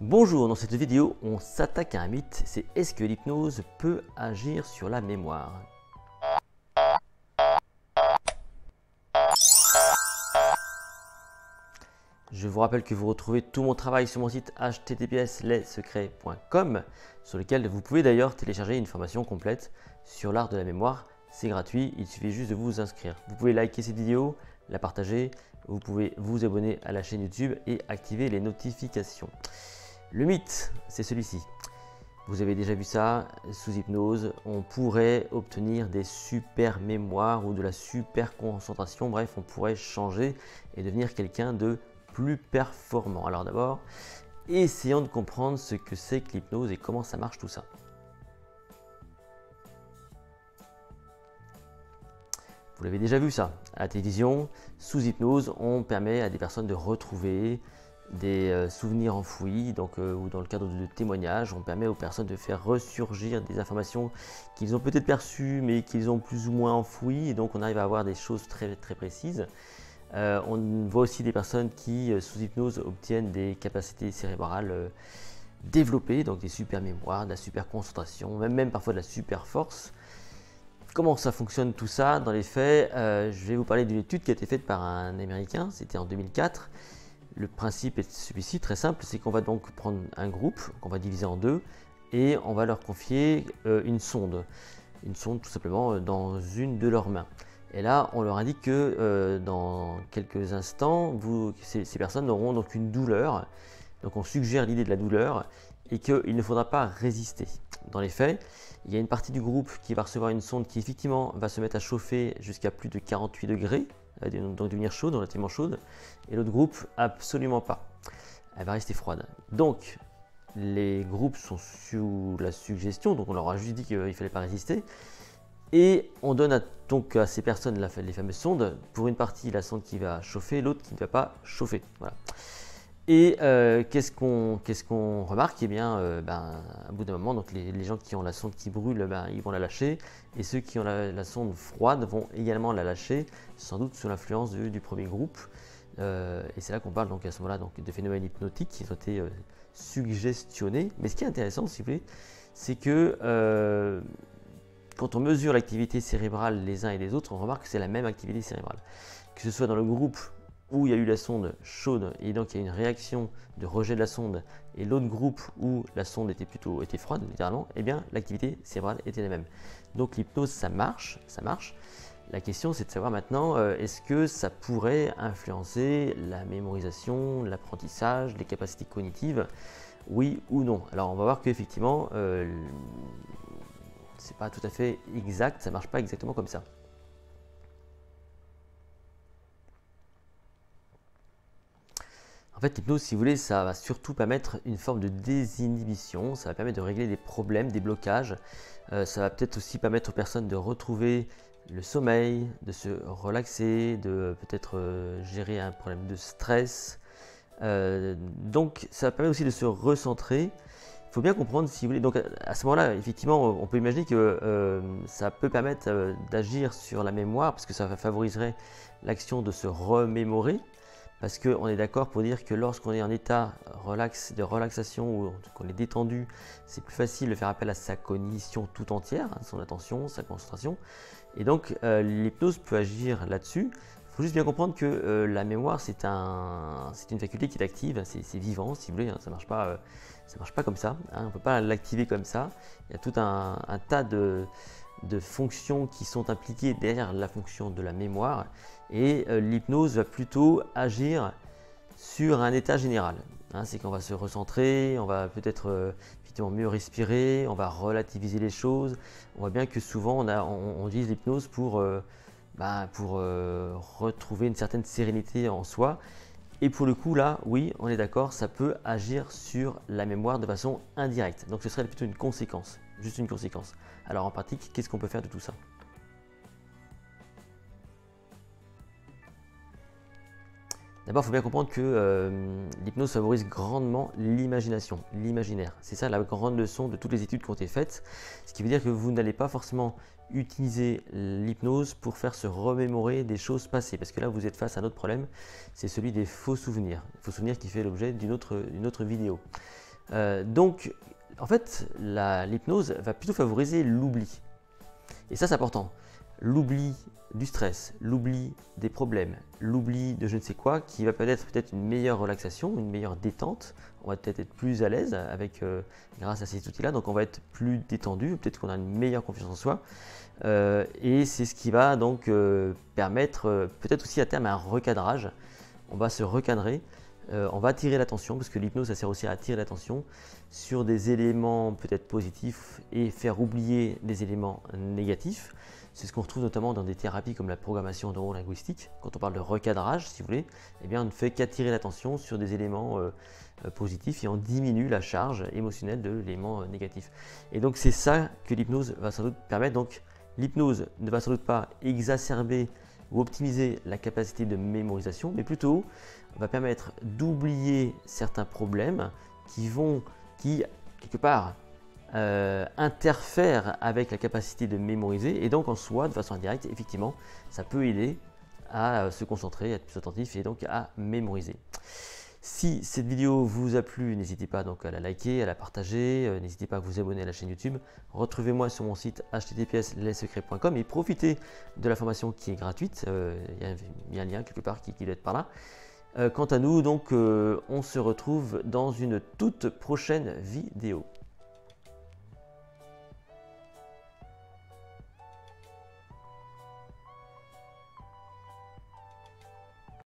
Bonjour, dans cette vidéo, on s'attaque à un mythe, c'est est-ce que l'hypnose peut agir sur la mémoire? Je vous rappelle que vous retrouvez tout mon travail sur mon site https://lessecrets.com sur lequel vous pouvez d'ailleurs télécharger une formation complète sur l'art de la mémoire. C'est gratuit, il suffit juste de vous inscrire. Vous pouvez liker cette vidéo, la partager, vous pouvez vous abonner à la chaîne YouTube et activer les notifications. Le mythe, c'est celui-ci. Vous avez déjà vu ça, sous hypnose, on pourrait obtenir des super mémoires ou de la super concentration. Bref, on pourrait changer et devenir quelqu'un de plus performant. Alors d'abord, essayons de comprendre ce que c'est que l'hypnose et comment ça marche tout ça. Vous l'avez déjà vu ça, à la télévision, sous hypnose, on permet à des personnes de retrouver des souvenirs enfouis, ou dans le cadre de témoignages, on permet aux personnes de faire ressurgir des informations qu'ils ont peut-être perçues mais qu'ils ont plus ou moins enfouies, et donc on arrive à avoir des choses très, très précises. On voit aussi des personnes qui, sous hypnose, obtiennent des capacités cérébrales développées, donc des super mémoires, de la super concentration, même parfois de la super force. Comment ça fonctionne tout ça dans les faits? Je vais vous parler d'une étude qui a été faite par un Américain, c'était en 2004. Le principe est celui-ci, très simple, c'est qu'on va donc prendre un groupe qu'on va diviser en deux et on va leur confier une sonde tout simplement dans une de leurs mains. Et là, on leur indique que dans quelques instants, ces personnes auront donc une douleur. Donc on suggère l'idée de la douleur et qu'il ne faudra pas résister. Dans les faits, il y a une partie du groupe qui va recevoir une sonde qui effectivement va se mettre à chauffer jusqu'à plus de 48 degrés, donc devenir chaude, relativement chaude, et l'autre groupe absolument pas. Elle va rester froide. Donc les groupes sont sous la suggestion, donc on leur a juste dit qu'il ne fallait pas résister, et on donne donc à ces personnes les fameuses sondes. Pour une partie, la sonde qui va chauffer, l'autre qui ne va pas chauffer. Voilà. Et qu'est-ce qu'on remarque? Eh bien, à bout d'un moment, donc les gens qui ont la sonde qui brûle, ils vont la lâcher, et ceux qui ont la sonde froide vont également la lâcher, sans doute sous l'influence du premier groupe. Et c'est là qu'on parle donc à ce moment-là de phénomènes hypnotiques qui ont été suggestionnés. Mais ce qui est intéressant, si vous voulez, c'est que quand on mesure l'activité cérébrale les uns et les autres, on remarque que c'est la même activité cérébrale. Que ce soit dans le groupe où il y a eu la sonde chaude et donc il y a une réaction de rejet de la sonde, et l'autre groupe où la sonde était froide littéralement, eh bien l'activité cérébrale était la même. Donc l'hypnose ça marche. La question c'est de savoir maintenant est-ce que ça pourrait influencer la mémorisation, l'apprentissage, les capacités cognitives, oui ou non. Alors on va voir qu'effectivement c'est pas tout à fait exact, ça marche pas exactement comme ça. En fait, l'hypnose, si vous voulez, ça va surtout permettre une forme de désinhibition, ça va permettre de régler des problèmes, des blocages, ça va peut-être aussi permettre aux personnes de retrouver le sommeil, de se relaxer, de peut-être gérer un problème de stress. Donc, ça va permettre aussi de se recentrer. Il faut bien comprendre, si vous voulez, donc à ce moment-là, effectivement, on peut imaginer que ça peut permettre d'agir sur la mémoire, parce que ça favoriserait l'action de se remémorer. Parce qu'on est d'accord pour dire que lorsqu'on est en état de relaxation ou qu'on est détendu, c'est plus facile de faire appel à sa cognition tout entière, son attention, sa concentration. Et donc l'hypnose peut agir là-dessus. Il faut juste bien comprendre que la mémoire, c'est une faculté qui est active, c'est vivant si vous voulez, ça marche pas comme ça, on ne peut pas l'activer comme ça. Il y a tout un tas de fonctions qui sont impliquées derrière la fonction de la mémoire, et l'hypnose va plutôt agir sur un état général. C'est qu'on va se recentrer, on va peut-être effectivement mieux respirer, on va relativiser les choses. On voit bien que souvent on utilise l'hypnose pour retrouver une certaine sérénité en soi. Et pour le coup là, oui, on est d'accord, ça peut agir sur la mémoire de façon indirecte. Donc ce serait plutôt une conséquence, juste une conséquence. Alors en pratique, qu'est-ce qu'on peut faire de tout ça? D'abord, il faut bien comprendre que l'hypnose favorise grandement l'imagination, l'imaginaire. C'est ça la grande leçon de toutes les études qui ont été faites. Ce qui veut dire que vous n'allez pas forcément utiliser l'hypnose pour faire se remémorer des choses passées. Parce que là, vous êtes face à un autre problème, c'est celui des faux souvenirs. Faux souvenirs qui fait l'objet d'une autre vidéo. Donc, en fait, l'hypnose va plutôt favoriser l'oubli. Et ça, c'est important. L'oubli du stress, l'oubli des problèmes, l'oubli de je ne sais quoi, qui va peut-être une meilleure relaxation, une meilleure détente. On va peut-être être plus à l'aise grâce à ces outils-là, donc on va être plus détendu, peut-être qu'on a une meilleure confiance en soi. Et c'est ce qui va donc permettre peut-être aussi à terme un recadrage. On va se recadrer, on va attirer l'attention, parce que l'hypnose, ça sert aussi à attirer l'attention sur des éléments peut-être positifs et faire oublier des éléments négatifs. C'est ce qu'on retrouve notamment dans des thérapies comme la programmation neurolinguistique. Quand on parle de recadrage, si vous voulez, eh bien, on ne fait qu'attirer l'attention sur des éléments positifs et on diminue la charge émotionnelle de l'élément négatif. Et donc c'est ça que l'hypnose va sans doute permettre. Donc l'hypnose ne va sans doute pas exacerber ou optimiser la capacité de mémorisation, mais plutôt va permettre d'oublier certains problèmes qui quelque part, interfèrent avec la capacité de mémoriser, et donc en soi, de façon indirecte, effectivement, ça peut aider à se concentrer, à être plus attentif et donc à mémoriser. Si cette vidéo vous a plu, n'hésitez pas donc à la liker, à la partager, n'hésitez pas à vous abonner à la chaîne YouTube. Retrouvez-moi sur mon site https://lessecrets.com et profitez de la formation qui est gratuite. Il y a un lien quelque part qui doit être par là. Quant à nous, donc, on se retrouve dans une toute prochaine vidéo.